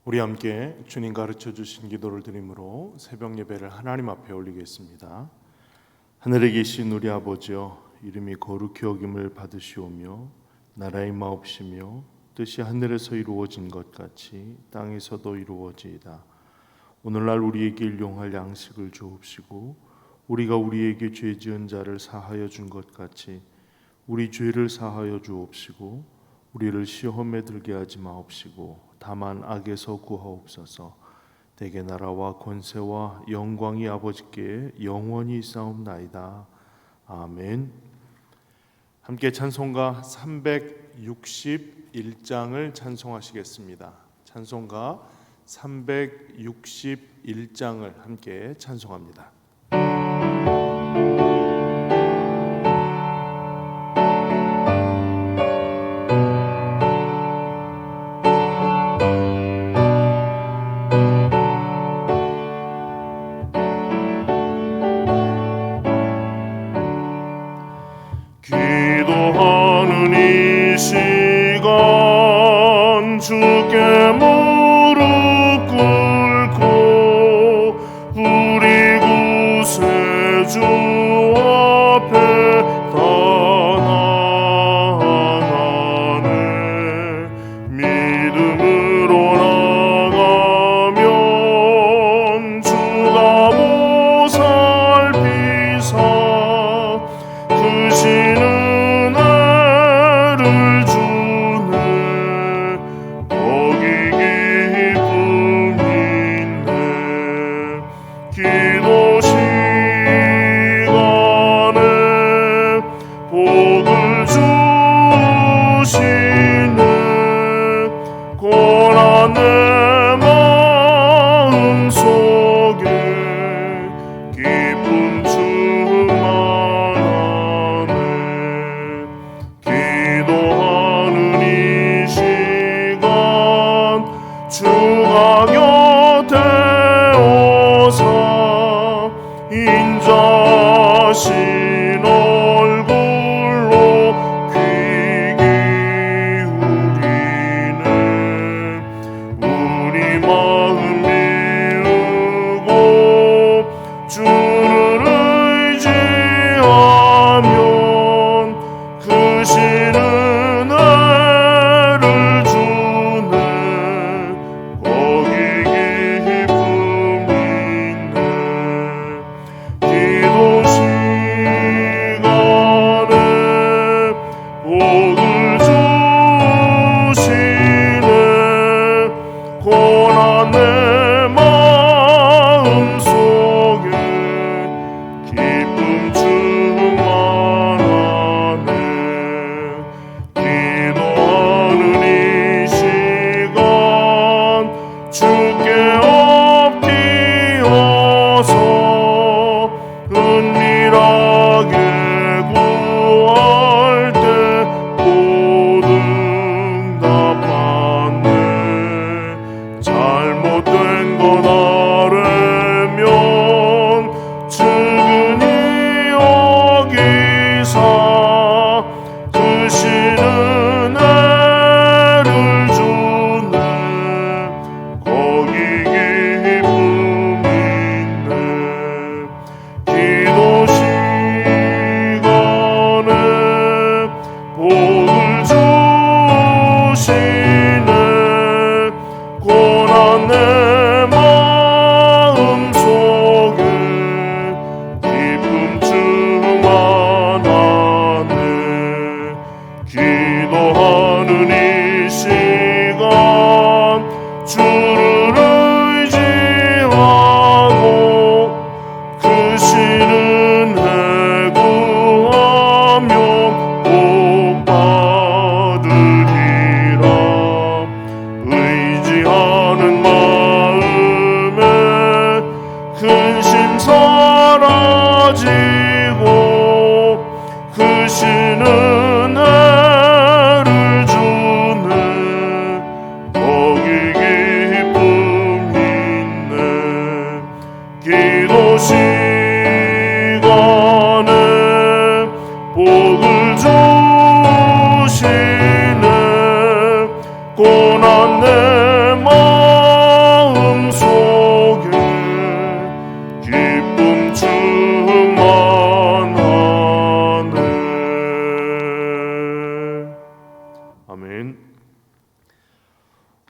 우리 함께 주님 가르쳐 주신 기도를 드림으로 새벽 예배를 하나님 앞에 올리겠습니다. 하늘에 계신 우리 아버지여, 이름이 거룩히 여김을 받으시오며 나라의 마옵시며 뜻이 하늘에서 이루어진 것 같이 땅에서도 이루어지이다. 오늘날 우리에게 일용할 양식을 주옵시고 우리가 우리에게 죄 지은 자를 사하여 준 것 같이 우리 죄를 사하여 주옵시고 우리를 시험에 들게 하지 마옵시고 다만 악에서 구하옵소서. 대개 나라와 권세와 영광이 아버지께 영원히 있사옵나이다. 아멘. 함께 찬송가 361장을 찬송하시겠습니다. 찬송가 361장을 함께 찬송합니다. 기도하는 이 시간 주께 무릎 꿇고 우리 구세주 앞에 나아가네. 믿음으로 나가면 주가 보살피사 크신 은혜를 주네. 거기 기쁨이 있네. 기도 시간에 복을 주시네. 고난 내 마음 속에 기쁨 충만하네. 기도하는 이 시간 주가 곁에 오사 인자신 얼굴로 귀 기울이네. 기도하는 이 시간 주를 의지하고 그 신은 구하며 복 받으리라. 의지하는 마음에 근심 사라지고 그 신은 은혜를 주네. 거기 기쁨 있네. 기도 시간에 복을 주시네. 고난 내 마음 속에 기쁨 충만하네. 아멘.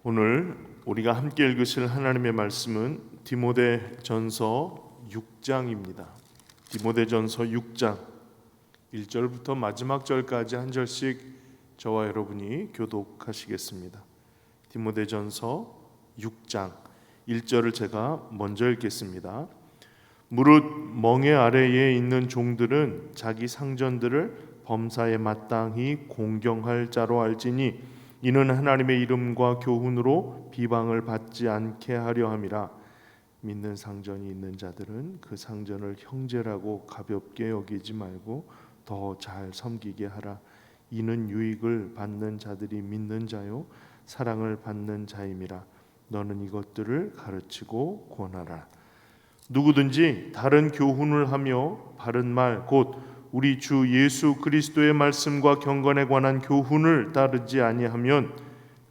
오늘 우리가 함께 읽으실 하나님의 말씀은 디모데전서 6장입니다. 디모데전서 6장 1절부터 마지막 절까지 한 절씩 저와 여러분이 교독하시겠습니다. 디모데전서 6장 1절을 제가 먼저 읽겠습니다. 무릇 멍에 아래에 있는 종들은 자기 상전들을 범사에 마땅히 공경할 자로 알지니 이는 하나님의 이름과 교훈으로 비방을 받지 않게 하려 함이라. 믿는 상전이 있는 자들은 그 상전을 형제라고 가볍게 여기지 말고 더 잘 섬기게 하라. 이는 유익을 받는 자들이 믿는 자요 사랑을 받는 자임이라. 너는 이것들을 가르치고 권하라. 누구든지 다른 교훈을 하며 바른 말 곧 우리 주 예수 그리스도의 말씀과 경건에 관한 교훈을 따르지 아니하면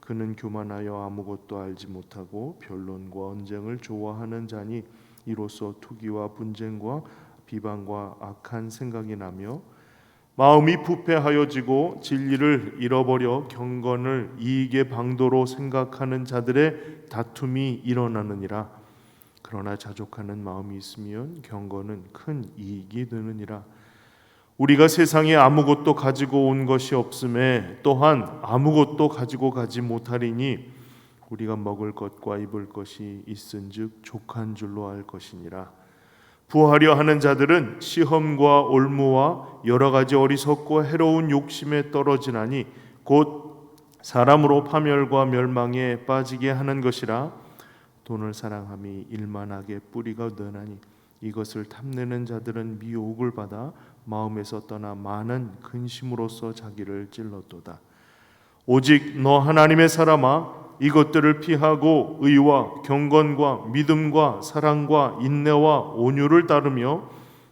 그는 교만하여 아무것도 알지 못하고 변론과 언쟁을 좋아하는 자니 이로써 투기와 분쟁과 비방과 악한 생각이 나며 마음이 부패하여지고 진리를 잃어버려 경건을 이익의 방도로 생각하는 자들의 다툼이 일어나느니라. 그러나 자족하는 마음이 있으면 경건은 큰 이익이 되느니라. 우리가 세상에 아무것도 가지고 온 것이 없음에 또한 아무것도 가지고 가지 못하리니 우리가 먹을 것과 입을 것이 있은즉 족한 줄로 알 것이니라. 부하려 하는 자들은 시험과 올무와 여러 가지 어리석고 해로운 욕심에 떨어지나니 곧 사람으로 파멸과 멸망에 빠지게 하는 것이라. 돈을 사랑함이 일만하게 뿌리가 되나니 이것을 탐내는 자들은 미혹을 받아 마음에서 떠나 많은 근심으로써 자기를 찔렀도다. 오직 너 하나님의 사람아 이것들을 피하고 의와 경건과 믿음과 사랑과 인내와 온유를 따르며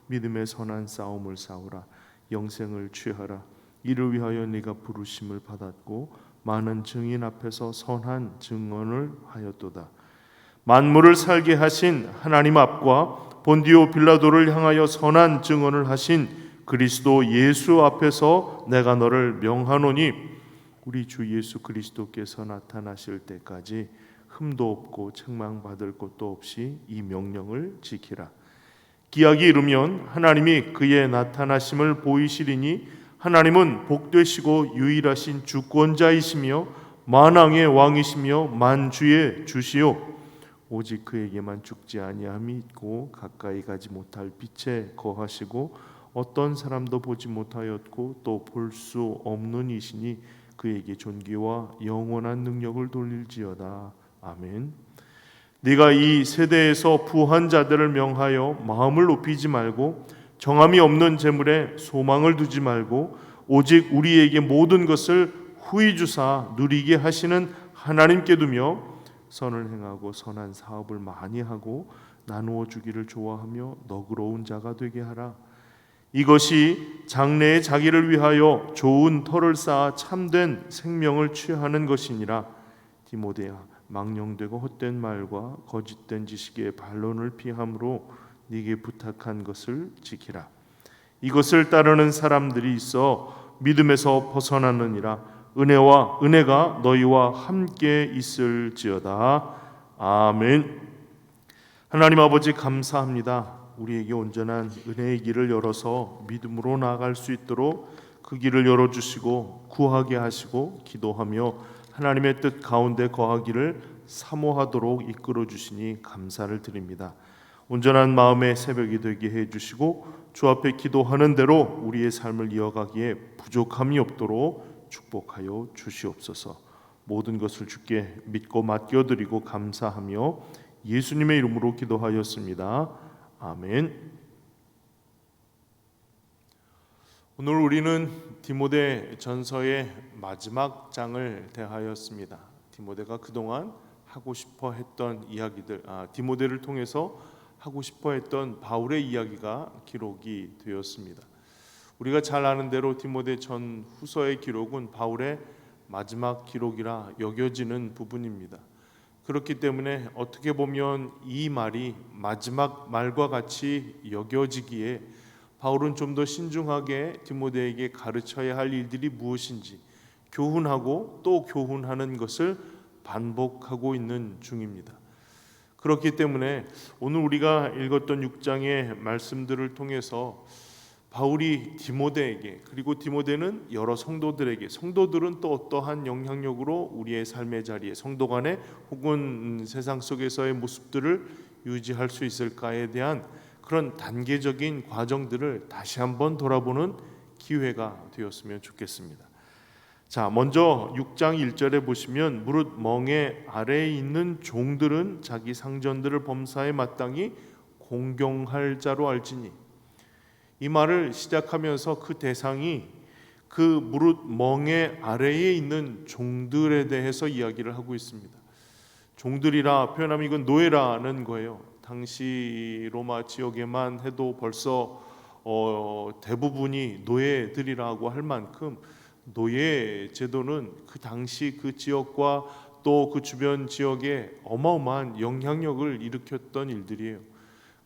믿음의 선한 싸움을 싸우라. 영생을 취하라. 이를 위하여 네가 부르심을 받았고 많은 증인 앞에서 선한 증언을 하였도다. 만물을 살게 하신 하나님 앞과 본디오 빌라도를 향하여 선한 증언을 하신 그리스도 예수 앞에서 내가 너를 명하노니 우리 주 예수 그리스도께서 나타나실 때까지 흠도 없고 책망받을 것도 없이 이 명령을 지키라. 기약이 이르면 하나님이 그의 나타나심을 보이시리니 하나님은 복되시고 유일하신 주권자이시며 만왕의 왕이시며 만주의 주시요 오직 그에게만 죽지 아니함이 있고 가까이 가지 못할 빛에 거하시고 어떤 사람도 보지 못하였고 또 볼 수 없는 이시니 그에게 존귀와 영원한 능력을 돌릴지어다. 아멘. 네가 이 세대에서 부한 자들을 명하여 마음을 높이지 말고 정함이 없는 재물에 소망을 두지 말고 오직 우리에게 모든 것을 후히 주사 누리게 하시는 하나님께 두며 선을 행하고 선한 사업을 많이 하고 나누어 주기를 좋아하며 너그러운 자가 되게 하라. 이것이 장래에 자기를 위하여 좋은 터를 쌓아 참된 생명을 취하는 것이니라. 디모데야, 망령되고 헛된 말과 거짓된 지식의 반론을 피함으로 네게 부탁한 것을 지키라. 이것을 따르는 사람들이 있어 믿음에서 벗어나느니라. 은혜가 너희와 함께 있을지어다. 아멘. 하나님 아버지 감사합니다. 우리에게 온전한 은혜의 길을 열어서 믿음으로 나아갈 수 있도록 그 그 길을 열어주시고 구하게 하시고 기도하며 하나님의 뜻 가운데 거하기를 사모하도록 이끌어 주시니 감사를 드립니다. 온전한 마음의 새벽이 되게 해주시고 주 앞에 기도하는 대로 우리의 삶을 이어가기에 부족함이 없도록 축복하여 주시옵소서. 모든 것을 주께 믿고 맡겨드리고 감사하며 예수님의 이름으로 기도하였습니다. 아멘. 오늘 우리는 디모데 전서의 마지막 장을 대하였습니다. 디모데가 그동안 하고 싶어 했던 이야기들, 디모데를 통해서 하고 싶어 했던 바울의 이야기가 기록이 되었습니다. 우리가 잘 아는 대로 디모데 전 후서의 기록은 바울의 마지막 기록이라 여겨지는 부분입니다. 그렇기 때문에 어떻게 보면 이 말이 마지막 말과 같이 여겨지기에 바울은 좀 더 신중하게 디모데에게 가르쳐야 할 일들이 무엇인지 교훈하고 또 교훈하는 것을 반복하고 있는 중입니다. 그렇기 때문에 오늘 우리가 읽었던 6장의 말씀들을 통해서 바울이 디모데에게, 그리고 디모데는 여러 성도들에게, 성도들은 또 어떠한 영향력으로 우리의 삶의 자리에, 성도 간에 혹은 세상 속에서의 모습들을 유지할 수 있을까에 대한 그런 단계적인 과정들을 다시 한번 돌아보는 기회가 되었으면 좋겠습니다. 자, 먼저 6장 1절에 보시면 무릇 멍에 아래에 있는 종들은 자기 상전들을 범사에 마땅히 공경할 자로 알지니, 이 말을 시작하면서 그 대상이 그 무릇 멍에 아래에 있는 종들에 대해서 이야기를 하고 있습니다. 종들이라 표현하면 이건 노예라는 거예요. 당시 로마 지역에만 해도 벌써 대부분이 노예들이라고 할 만큼 노예 제도는 그 당시 그 지역과 또 그 주변 지역에 어마어마한 영향력을 일으켰던 일들이에요.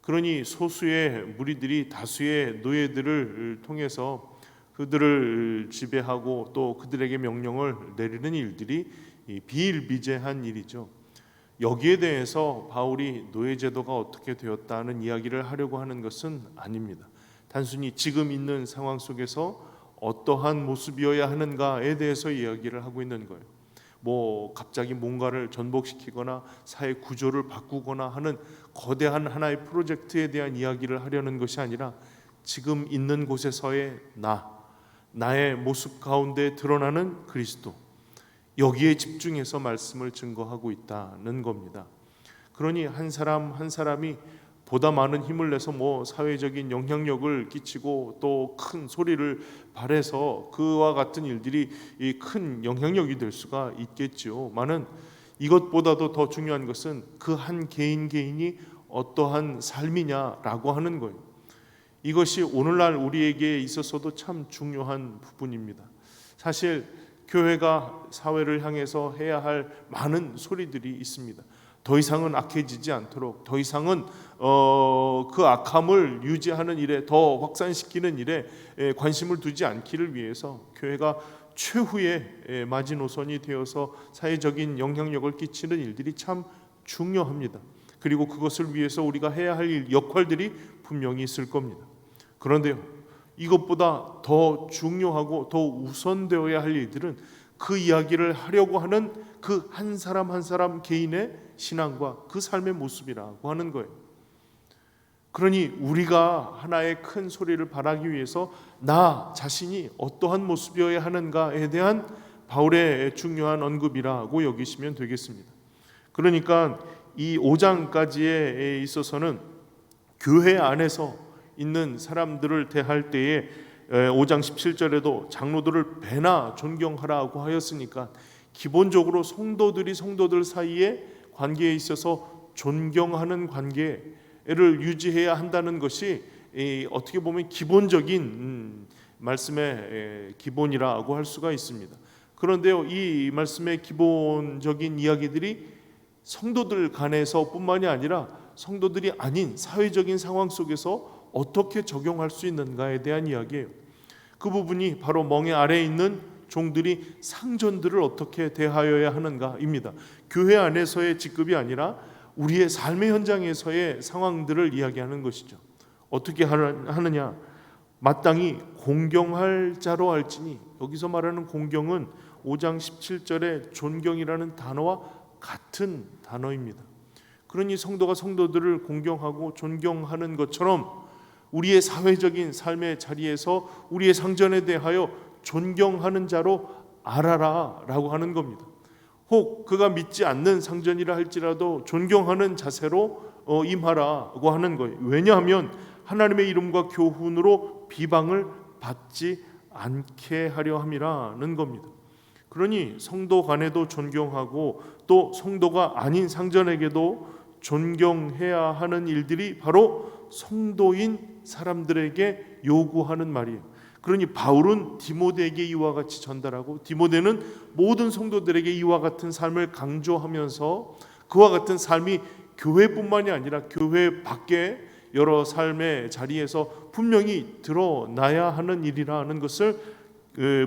그러니 소수의 무리들이 다수의 노예들을 통해서 그들을 지배하고 또 그들에게 명령을 내리는 일들이 비일비재한 일이죠. 여기에 대해서 바울이 노예제도가 어떻게 되었다는 이야기를 하려고 하는 것은 아닙니다. 단순히 지금 있는 상황 속에서 어떠한 모습이어야 하는가에 대해서 이야기를 하고 있는 거예요. 갑자기 뭔가를 전복시키거나 사회 구조를 바꾸거나 하는 거대한 하나의 프로젝트에 대한 이야기를 하려는 것이 아니라 지금 있는 곳에서의 나의 모습 가운데 드러나는 그리스도, 여기에 집중해서 말씀을 증거하고 있다는 겁니다. 그러니 한 사람 한 사람이 보다 많은 힘을 내서 사회적인 영향력을 끼치고 또 큰 소리를 발해서 그와 같은 일들이 큰 영향력이 될 수가 있겠죠. 많은 이것보다도 더 중요한 것은 그 한 개인이 어떠한 삶이냐라고 하는 거예요. 이것이 오늘날 우리에게 있어서도 참 중요한 부분입니다. 사실 교회가 사회를 향해서 해야 할 많은 소리들이 있습니다. 더 이상은 악해지지 않도록, 더 이상은 그 악함을 유지하는 일에, 더 확산시키는 일에 관심을 두지 않기를 위해서 교회가 최후의 마지노선이 되어서 사회적인 영향력을 끼치는 일들이 참 중요합니다. 그리고 그것을 위해서 우리가 해야 할 일, 역할들이 분명히 있을 겁니다. 그런데요, 이것보다 더 중요하고 더 우선되어야 할 일들은 그 이야기를 하려고 하는 그 한 사람 한 사람 개인의 신앙과 그 삶의 모습이라고 하는 거예요. 그러니 우리가 하나의 큰 소리를 발하기 위해서 나 자신이 어떠한 모습이어야 하는가에 대한 바울의 중요한 언급이라고 여기시면 되겠습니다. 그러니까 이 5장까지에 있어서는 교회 안에서 있는 사람들을 대할 때에 5장 17절에도 장로들을 배나 존경하라고 하였으니까 기본적으로 성도들이 성도들 사이에 관계에 있어서 존경하는 관계를 유지해야 한다는 것이 어떻게 보면 기본적인 말씀의 기본이라고 할 수가 있습니다. 그런데요, 이 말씀의 기본적인 이야기들이 성도들 간에서 뿐만이 아니라 성도들이 아닌 사회적인 상황 속에서 어떻게 적용할 수 있는가에 대한 이야기예요. 그 부분이 바로 멍에 아래에 있는 종들이 상전들을 어떻게 대하여야 하는가입니다. 교회 안에서의 직급이 아니라 우리의 삶의 현장에서의 상황들을 이야기하는 것이죠. 어떻게 하느냐? 마땅히 공경할 자로 알지니, 여기서 말하는 공경은 5장 17절의 존경이라는 단어와 같은 단어입니다. 그러니 성도가 성도들을 공경하고 존경하는 것처럼 우리의 사회적인 삶의 자리에서 우리의 상전에 대하여 존경하는 자로 알아라 라고 하는 겁니다. 혹 그가 믿지 않는 상전이라 할지라도 존경하는 자세로 임하라고 하는 거예요. 왜냐하면 하나님의 이름과 교훈으로 비방을 받지 않게 하려 함이라는 겁니다. 그러니 성도 간에도 존경하고 또 성도가 아닌 상전에게도 존경해야 하는 일들이 바로 성도인 사람들에게 요구하는 말이에요. 그러니 바울은 디모데에게 이와 같이 전달하고, 디모데는 모든 성도들에게 이와 같은 삶을 강조하면서 그와 같은 삶이 교회뿐만이 아니라 교회 밖에 여러 삶의 자리에서 분명히 드러나야 하는 일이라는 것을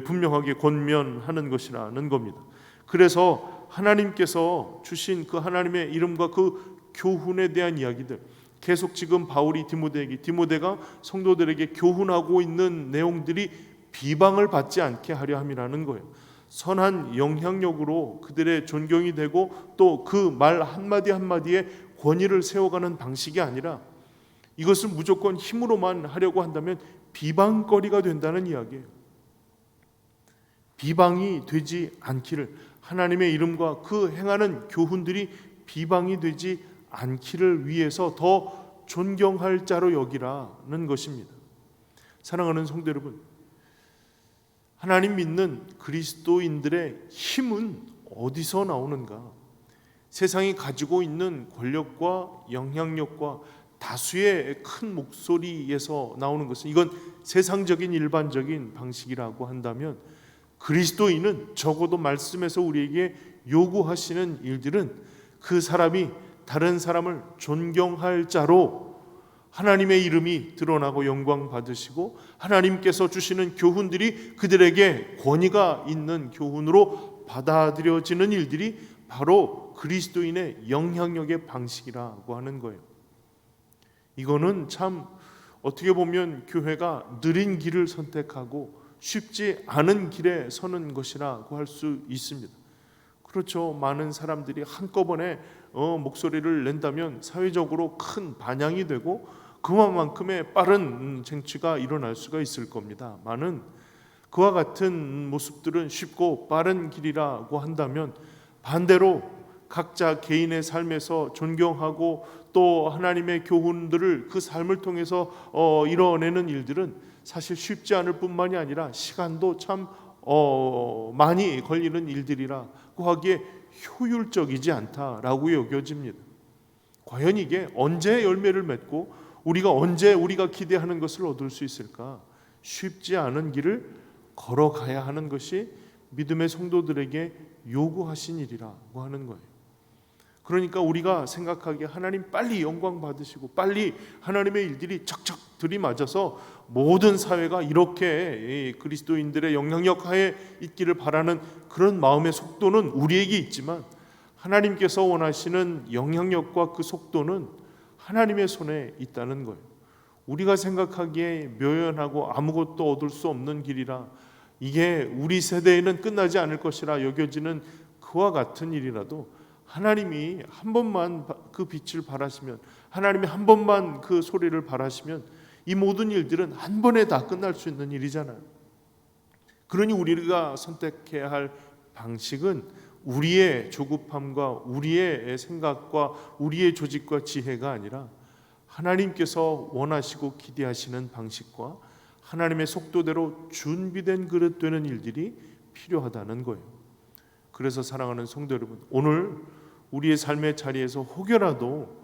분명하게 권면하는 것이라는 겁니다. 그래서 하나님께서 주신 그 하나님의 이름과 그 교훈에 대한 이야기들, 계속 지금 바울이 디모데가 성도들에게 교훈하고 있는 내용들이 비방을 받지 않게 하려 함이라는 거예요. 선한 영향력으로 그들의 존경이 되고 또 그 말 한마디 한마디에 권위를 세워가는 방식이 아니라 이것을 무조건 힘으로만 하려고 한다면 비방거리가 된다는 이야기예요. 비방이 되지 않기를, 하나님의 이름과 그 행하는 교훈들이 비방이 되지 않기를 위해서 더 존경할 자로 여기라는 것입니다. 사랑하는 성도 여러분, 하나님 믿는 그리스도인들의 힘은 어디서 나오는가? 세상이 가지고 있는 권력과 영향력과 다수의 큰 목소리에서 나오는 것은, 이건 세상적인 일반적인 방식이라고 한다면, 그리스도인은 적어도 말씀에서 우리에게 요구하시는 일들은 그 사람이 다른 사람을 존경할 자로 하나님의 이름이 드러나고 영광 받으시고, 하나님께서 주시는 교훈들이 그들에게 권위가 있는 교훈으로 받아들여지는 일들이 바로 그리스도인의 영향력의 방식이라고 하는 거예요. 이거는 참 어떻게 보면 교회가 느린 길을 선택하고 쉽지 않은 길에 서는 것이라고 할 수 있습니다. 그렇죠. 많은 사람들이 한꺼번에 목소리를 낸다면 사회적으로 큰 반향이 되고 그만큼의 빠른 쟁취가 일어날 수가 있을 겁니다. 많은 그와 같은 모습들은 쉽고 빠른 길이라고 한다면, 반대로 각자 개인의 삶에서 존경하고 또 하나님의 교훈들을 그 삶을 통해서 이뤄내는 일들은 사실 쉽지 않을 뿐만이 아니라 시간도 참 많이 걸리는 일들이라고 하기에 효율적이지 않다라고 여겨집니다. 과연 이게 언제 열매를 맺고 언제 우리가 기대하는 것을 얻을 수 있을까? 쉽지 않은 길을 걸어가야 하는 것이 믿음의 성도들에게 요구하신 일이라고 하는 거예요. 그러니까 우리가 생각하기에 하나님 빨리 영광 받으시고 빨리 하나님의 일들이 척척 들이맞아서 모든 사회가 이렇게 그리스도인들의 영향력 하에 있기를 바라는 그런 마음의 속도는 우리에게 있지만, 하나님께서 원하시는 영향력과 그 속도는 하나님의 손에 있다는 거예요. 우리가 생각하기에 묘연하고 아무것도 얻을 수 없는 길이라, 이게 우리 세대에는 끝나지 않을 것이라 여겨지는 그와 같은 일이라도 하나님이 한 번만 그 빛을 발하시면, 하나님이 한 번만 그 소리를 발하시면 이 모든 일들은 한 번에 다 끝날 수 있는 일이잖아요. 그러니 우리가 선택해야 할 방식은 우리의 조급함과 우리의 생각과 우리의 조직과 지혜가 아니라 하나님께서 원하시고 기대하시는 방식과 하나님의 속도대로 준비된 그릇 되는 일들이 필요하다는 거예요. 그래서 사랑하는 성도 여러분, 오늘 우리의 삶의 자리에서 혹여라도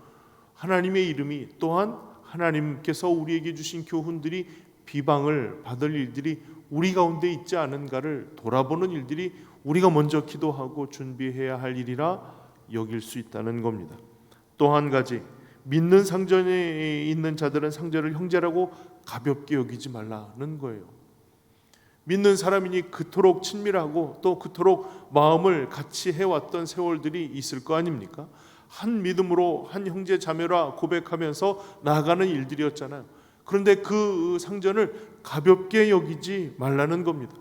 하나님의 이름이, 또한 하나님께서 우리에게 주신 교훈들이 비방을 받을 일들이 우리 가운데 있지 않은가를 돌아보는 일들이 우리가 먼저 기도하고 준비해야 할 일이라 여길 수 있다는 겁니다. 또 한 가지, 믿는 상전에 있는 자들은 상전을 형제라고 가볍게 여기지 말라는 거예요. 믿는 사람이니 그토록 친밀하고 또 그토록 마음을 같이 해왔던 세월들이 있을 거 아닙니까? 한 믿음으로 한 형제 자매라 고백하면서 나아가는 일들이었잖아요. 그런데 그 상전을 가볍게 여기지 말라는 겁니다.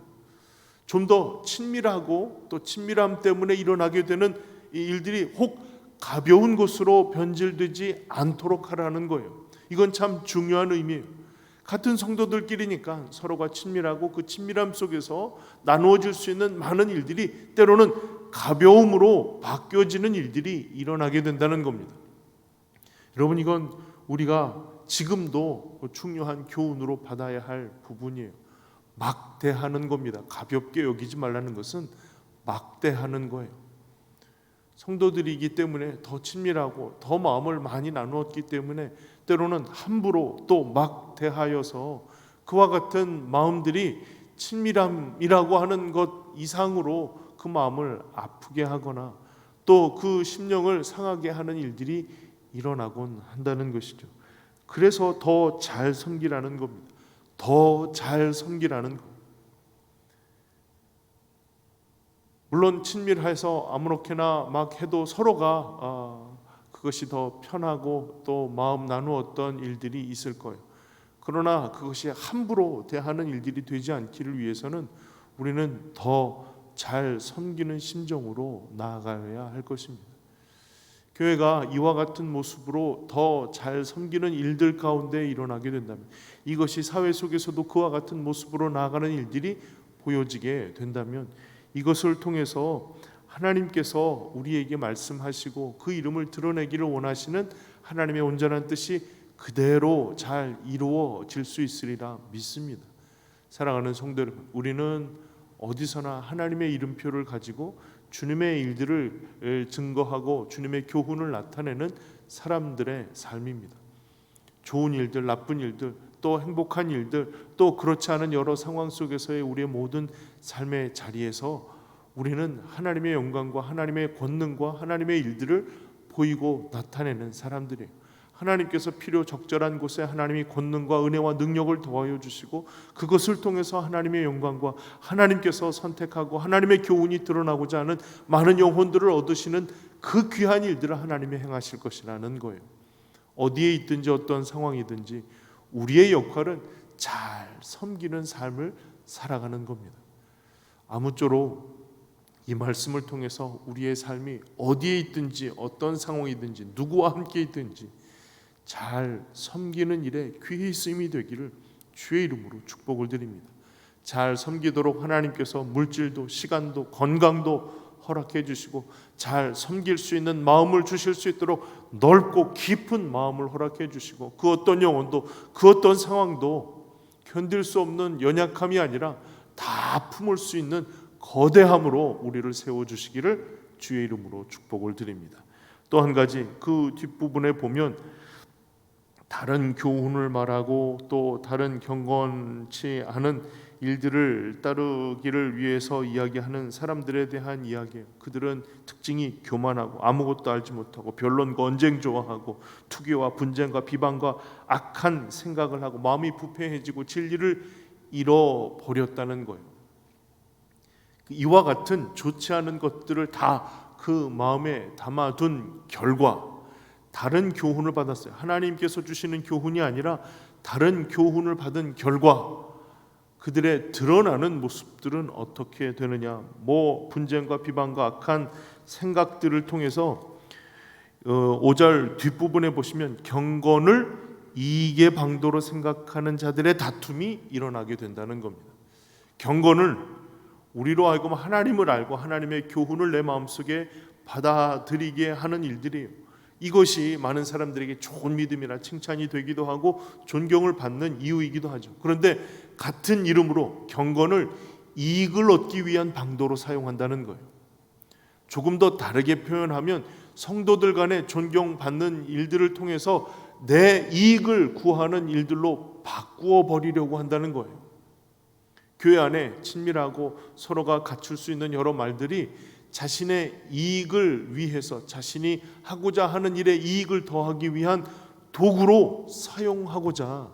좀 더 친밀하고 또 친밀함 때문에 일어나게 되는 이 일들이 혹 가벼운 것으로 변질되지 않도록 하라는 거예요. 이건 참 중요한 의미예요. 같은 성도들끼리니까 서로가 친밀하고 그 친밀함 속에서 나누어질 수 있는 많은 일들이 때로는 가벼움으로 바뀌어지는 일들이 일어나게 된다는 겁니다. 여러분, 이건 우리가 지금도 중요한 교훈으로 받아야 할 부분이에요. 막대하는 겁니다. 가볍게 여기지 말라는 것은 막대하는 거예요. 성도들이기 때문에 더 친밀하고 더 마음을 많이 나누었기 때문에 때로는 함부로 또 막대하여서 그와 같은 마음들이 친밀함이라고 하는 것 이상으로 그 마음을 아프게 하거나 또 그 심령을 상하게 하는 일들이 일어나곤 한다는 것이죠. 그래서 더 잘 섬기라는 겁니다. 더 잘 섬기라는 것. 물론 친밀해서 아무렇게나 막 해도 서로가 그것이 더 편하고 또 마음 나누었던 일들이 있을 거예요. 그러나 그것이 함부로 대하는 일들이 되지 않기를 위해서는 우리는 더 잘 섬기는 심정으로 나아가야 할 것입니다. 교회가 이와 같은 모습으로 더 잘 섬기는 일들 가운데 일어나게 된다면, 이것이 사회 속에서도 그와 같은 모습으로 나아가는 일들이 보여지게 된다면, 이것을 통해서 하나님께서 우리에게 말씀하시고 그 이름을 드러내기를 원하시는 하나님의 온전한 뜻이 그대로 잘 이루어질 수 있으리라 믿습니다. 사랑하는 성도 여러분, 우리는 어디서나 하나님의 이름표를 가지고 주님의 일들을 증거하고 주님의 교훈을 나타내는 사람들의 삶입니다. 좋은 일들, 나쁜 일들, 또 행복한 일들, 또 그렇지 않은 여러 상황 속에서의 우리의 모든 삶의 자리에서 우리는 하나님의 영광과 하나님의 권능과 하나님의 일들을 보이고 나타내는 사람들이에요. 하나님께서 필요 적절한 곳에 하나님이 권능과 은혜와 능력을 더하여 주시고 그것을 통해서 하나님의 영광과 하나님께서 선택하고 하나님의 교훈이 드러나고자 하는 많은 영혼들을 얻으시는 그 귀한 일들을 하나님이 행하실 것이라는 거예요. 어디에 있든지 어떤 상황이든지 우리의 역할은 잘 섬기는 삶을 살아가는 겁니다. 아무쪼록 이 말씀을 통해서 우리의 삶이 어디에 있든지 어떤 상황이든지 누구와 함께 있든지 잘 섬기는 일에 귀히 쓰임이 되기를 주의 이름으로 축복을 드립니다. 잘 섬기도록 하나님께서 물질도 시간도 건강도 허락해 주시고 잘 섬길 수 있는 마음을 주실 수 있도록 넓고 깊은 마음을 허락해 주시고 그 어떤 영혼도 그 어떤 상황도 견딜 수 없는 연약함이 아니라 다 품을 수 있는 거대함으로 우리를 세워주시기를 주의 이름으로 축복을 드립니다. 또 한 가지, 그 뒷부분에 보면 다른 교훈을 말하고 또 다른 경건치 않은 일들을 따르기를 위해서 이야기하는 사람들에 대한 이야기예요. 그들은 특징이 교만하고 아무것도 알지 못하고 변론과 언쟁 좋아하고 투기와 분쟁과 비방과 악한 생각을 하고 마음이 부패해지고 진리를 잃어버렸다는 거예요. 이와 같은 좋지 않은 것들을 다 그 마음에 담아둔 결과 다른 교훈을 받았어요. 하나님께서 주시는 교훈이 아니라 다른 교훈을 받은 결과 그들의 드러나는 모습들은 어떻게 되느냐? 분쟁과 비방과 악한 생각들을 통해서 5절 뒷부분에 보시면 경건을 이익의 방도로 생각하는 자들의 다툼이 일어나게 된다는 겁니다. 경건을 우리로 하여금 하나님을 알고 하나님의 교훈을 내 마음속에 받아들이게 하는 일들이에요. 이것이 많은 사람들에게 좋은 믿음이라 칭찬이 되기도 하고 존경을 받는 이유이기도 하죠. 그런데 같은 이름으로 경건을 이익을 얻기 위한 방도로 사용한다는 거예요. 조금 더 다르게 표현하면 성도들 간에 존경받는 일들을 통해서 내 이익을 구하는 일들로 바꾸어 버리려고 한다는 거예요. 교회 안에 친밀하고 서로가 갖출 수 있는 여러 말들이 자신의 이익을 위해서 자신이 하고자 하는 일에 이익을 더하기 위한 도구로 사용하고자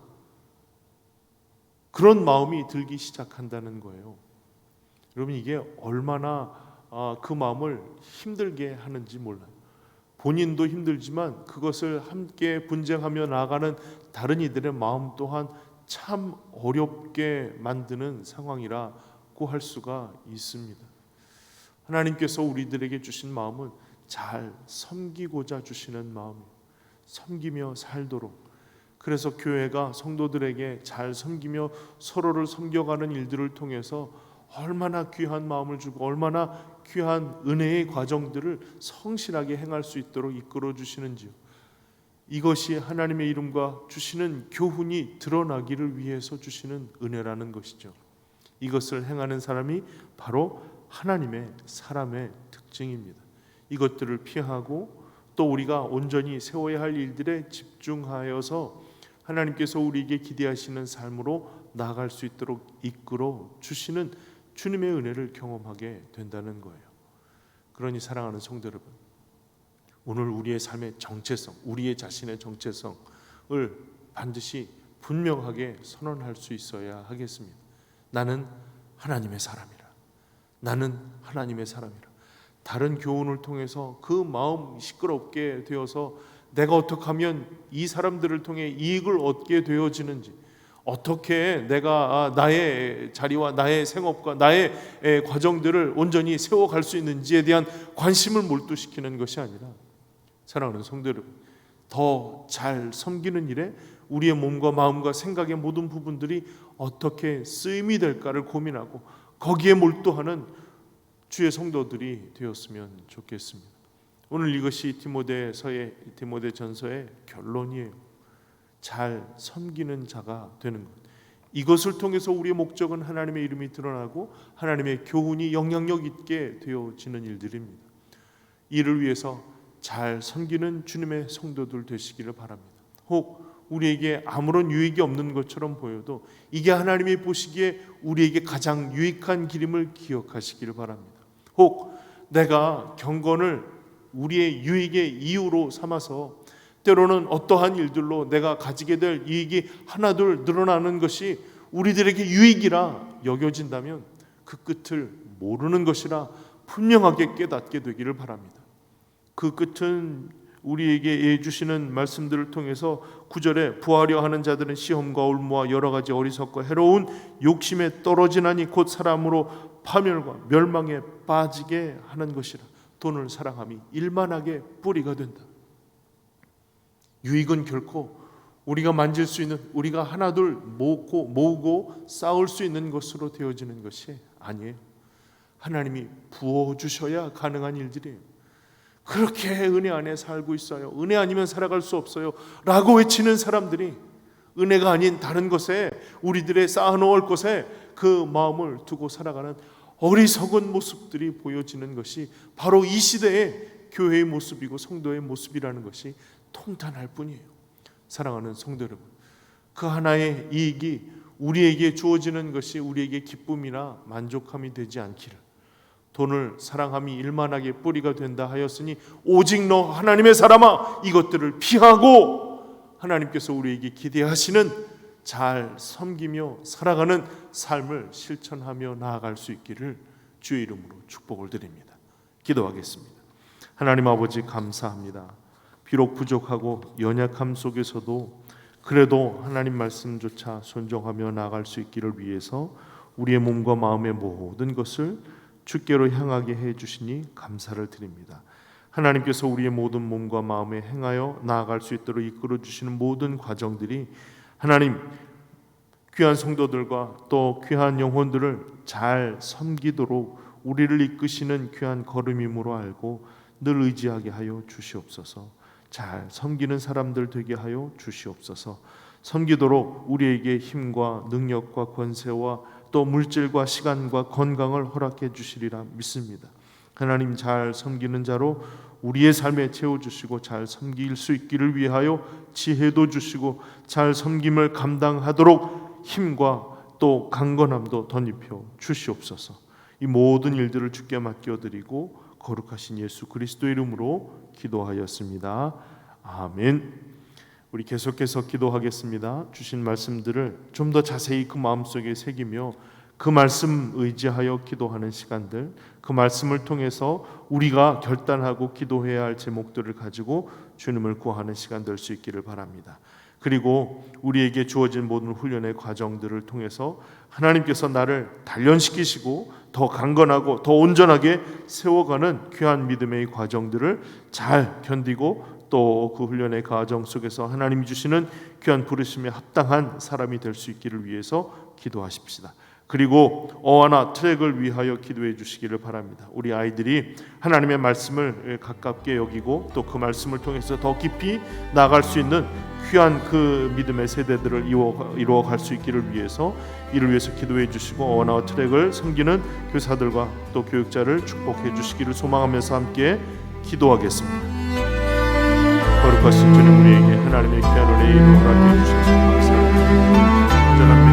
그런 마음이 들기 시작한다는 거예요. 여러분, 이게 얼마나 그 마음을 힘들게 하는지 몰라요. 본인도 힘들지만 그것을 함께 분쟁하며 나아가는 다른 이들의 마음 또한 참 어렵게 만드는 상황이라고 할 수가 있습니다. 하나님께서 우리들에게 주신 마음은 잘 섬기고자 주시는 마음이에요. 섬기며 살도록. 그래서 교회가 성도들에게 잘 섬기며 서로를 섬겨가는 일들을 통해서 얼마나 귀한 마음을 주고 얼마나 귀한 은혜의 과정들을 성실하게 행할 수 있도록 이끌어 주시는지요. 이것이 하나님의 이름과 주시는 교훈이 드러나기를 위해서 주시는 은혜라는 것이죠. 이것을 행하는 사람이 바로 하나님의 사람의 특징입니다. 이것들을 피하고 또 우리가 온전히 세워야 할 일들에 집중하여서 하나님께서 우리에게 기대하시는 삶으로 나아갈 수 있도록 이끌어 주시는 주님의 은혜를 경험하게 된다는 거예요. 그러니 사랑하는 성도 여러분, 오늘 우리의 삶의 정체성, 우리의 자신의 정체성을 반드시 분명하게 선언할 수 있어야 하겠습니다. 나는 하나님의 사람이라. 나는 하나님의 사람이라. 다른 교훈을 통해서 그 마음 시끄럽게 되어서 내가 어떻게 하면 이 사람들을 통해 이익을 얻게 되어지는지, 어떻게 내가 나의 자리와 나의 생업과 나의 과정들을 온전히 세워갈 수 있는지에 대한 관심을 몰두시키는 것이 아니라, 사랑하는 성도 여러분, 더 잘 섬기는 일에 우리의 몸과 마음과 생각의 모든 부분들이 어떻게 쓰임이 될까를 고민하고 거기에 몰두하는 주의 성도들이 되었으면 좋겠습니다. 오늘 이것이 디모데전서의 결론이에요. 잘 섬기는 자가 되는 것. 이것을 통해서 우리의 목적은 하나님의 이름이 드러나고 하나님의 교훈이 영향력 있게 되어지는 일들입니다. 이를 위해서 잘 섬기는 주님의 성도들 되시기를 바랍니다. 혹 우리에게 아무런 유익이 없는 것처럼 보여도 이게 하나님이 보시기에 우리에게 가장 유익한 길임을 기억하시기를 바랍니다. 혹 내가 경건을 우리의 유익의 이유로 삼아서 때로는 어떠한 일들로 내가 가지게 될 이익이 하나둘 늘어나는 것이 우리들에게 유익이라 여겨진다면 그 끝을 모르는 것이라 분명하게 깨닫게 되기를 바랍니다. 그 끝은 우리에게 주시는 말씀들을 통해서 9절에 부하려 하는 자들은 시험과 올무와 여러 가지 어리석고 해로운 욕심에 떨어지나니 곧 사람으로 파멸과 멸망에 빠지게 하는 것이라. 돈을 사랑함이 일만하게 뿌리가 된다. 유익은 결코 우리가 만질 수 있는, 우리가 하나둘 모으고 쌓을 수 있는 것으로 되어지는 것이 아니에요. 하나님이 부어주셔야 가능한 일들이에요. 그렇게 은혜 안에 살고 있어요, 은혜 아니면 살아갈 수 없어요 라고 외치는 사람들이 은혜가 아닌 다른 것에, 우리들의 쌓아놓을 것에 그 마음을 두고 살아가는 어리석은 모습들이 보여지는 것이 바로 이 시대의 교회의 모습이고 성도의 모습이라는 것이 통탄할 뿐이에요. 사랑하는 성도 여러분, 그 하나의 이익이 우리에게 주어지는 것이 우리에게 기쁨이나 만족함이 되지 않기를, 돈을 사랑함이 일만하게 뿌리가 된다 하였으니 오직 너 하나님의 사람아 이것들을 피하고 하나님께서 우리에게 기대하시는 잘 섬기며 살아가는 삶을 실천하며 나아갈 수 있기를 주의 이름으로 축복을 드립니다. 기도하겠습니다. 하나님 아버지, 감사합니다. 비록 부족하고 연약함 속에서도 그래도 하나님 말씀조차 순종하며 나아갈 수 있기를 위해서 우리의 몸과 마음의 모든 것을 주께로 향하게 해주시니 감사를 드립니다. 하나님께서 우리의 모든 몸과 마음에 행하여 나아갈 수 있도록 이끌어 주시는 모든 과정들이 하나님 귀한 성도들과 또 귀한 영혼들을 잘 섬기도록 우리를 이끄시는 귀한 걸음임으로 알고 늘 의지하게 하여 주시옵소서. 잘 섬기는 사람들 되게 하여 주시옵소서. 섬기도록 우리에게 힘과 능력과 권세와 또 물질과 시간과 건강을 허락해 주시리라 믿습니다. 하나님, 잘 섬기는 자로 우리의 삶에 채워주시고 잘 섬길 수 있기를 위하여 지혜도 주시고 잘 섬김을 감당하도록 힘과 또 강건함도 덧입혀 주시옵소서. 이 모든 일들을 주께 맡겨드리고 거룩하신 예수 그리스도의 이름으로 기도하였습니다. 아멘. 우리 계속해서 기도하겠습니다. 주신 말씀들을 좀 더 자세히 그 마음속에 새기며 그 말씀 의지하여 기도하는 시간들, 그 말씀을 통해서 우리가 결단하고 기도해야 할 제목들을 가지고 주님을 구하는 시간 될 수 있기를 바랍니다. 그리고 우리에게 주어진 모든 훈련의 과정들을 통해서 하나님께서 나를 단련시키시고 더 강건하고 더 온전하게 세워가는 귀한 믿음의 과정들을 잘 견디고 또 그 훈련의 과정 속에서 하나님이 주시는 귀한 부르심에 합당한 사람이 될 수 있기를 위해서 기도하십시다. 그리고 어와나 트랙을 위하여 기도해 주시기를 바랍니다. 우리 아이들이 하나님의 말씀을 가깝게 여기고 또 그 말씀을 통해서 더 깊이 나아갈 수 있는 귀한 그 믿음의 세대들을 이루어갈 수 있기를 위해서 이를 위해서 기도해 주시고 어와나 트랙을 섬기는 교사들과 또 교육자를 축복해 주시기를 소망하면서 함께 기도하겠습니다. 거룩하신 주님, 우리에게 하나님의 귀한 은혜의 이름을 허락해 주셔서 감사합니다.